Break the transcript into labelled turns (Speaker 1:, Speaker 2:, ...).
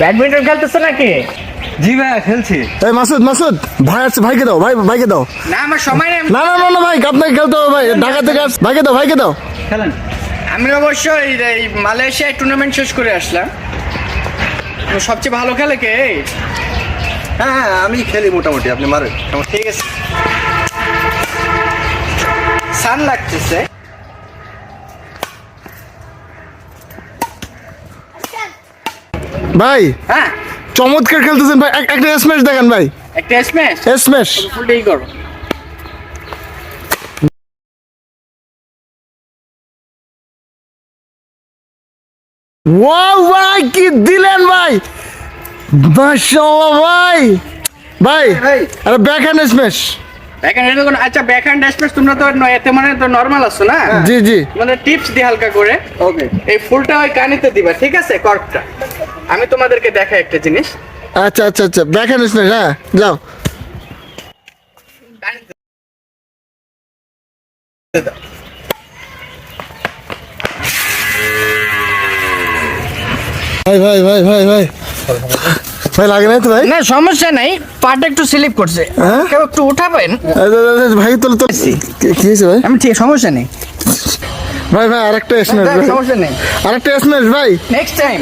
Speaker 1: Badminton খেলতেছ নাকি?
Speaker 2: জি ভাই খেলছি।
Speaker 3: এই মাসুদ ভাই আছে, ভাইকে দাও, ভাইকে দাও।
Speaker 1: না আমার সময় নেই।
Speaker 3: না ভাই, আপনাকে খেলতে হবে ভাই, ঢাকা থেকে ভাইকে দাও।
Speaker 2: খেলেন।
Speaker 1: আমি অবশ্যই এই মালয়েশিয়ায় টুর্নামেন্ট শেষ করে আসলাম। তো সবচেয়ে ভালো খেলে কে?
Speaker 2: হ্যাঁ আমি খেলি মোটামুটি, আপনি মারেন।
Speaker 1: ঠিক আছে। সান লাগতেছে।
Speaker 3: ভাই
Speaker 1: হ্যাঁ
Speaker 3: চমৎকার খেলতেছেন ভাই, একটা স্ম্যাশ দেখেন ভাই।
Speaker 1: একটা স্ম্যাশ।
Speaker 3: স্ম্যাশ
Speaker 1: ফুলটাই করো।
Speaker 3: ওয়াও ভাই, কি দিলেন ভাই, মাশাআল্লাহ ভাই আরে ব্যাকহ্যান্ড স্ম্যাশ।
Speaker 1: ব্যাকহ্যান্ড এটা কোন? আচ্ছা ব্যাকহ্যান্ড স্ম্যাশ তোমরা তো এতে মানে তো নরমাল আছো না?
Speaker 3: জি
Speaker 1: মানে টিপস দি হালকা করে।
Speaker 2: ওকে।
Speaker 1: এই ফুলটা ওই কানিতে দিবা, ঠিক আছে? কর্কটা আমি তোমাদেরকে দেখাই একটা জিনিস।
Speaker 3: আচ্ছা ব্যাকহ্যান্ড স্ম্যাশ, হ্যাঁ যাও।
Speaker 1: কানিতে দাও।
Speaker 3: ভাই লাগে না তো ভাই?
Speaker 1: না সমস্যা নাই, পাটা একটু স্লিপ করছে।
Speaker 3: হ্যাঁ?
Speaker 1: কেউ একটু উঠাবেন?
Speaker 3: ভাই তো কি হয়েছে ভাই?
Speaker 1: আমি ঠিক, সমস্যা নেই।
Speaker 3: ভাই আরেকটা স্ম্যাশ,
Speaker 1: সমস্যা নেই,
Speaker 3: আরেকটা স্ম্যাশ ভাই।
Speaker 1: Next time.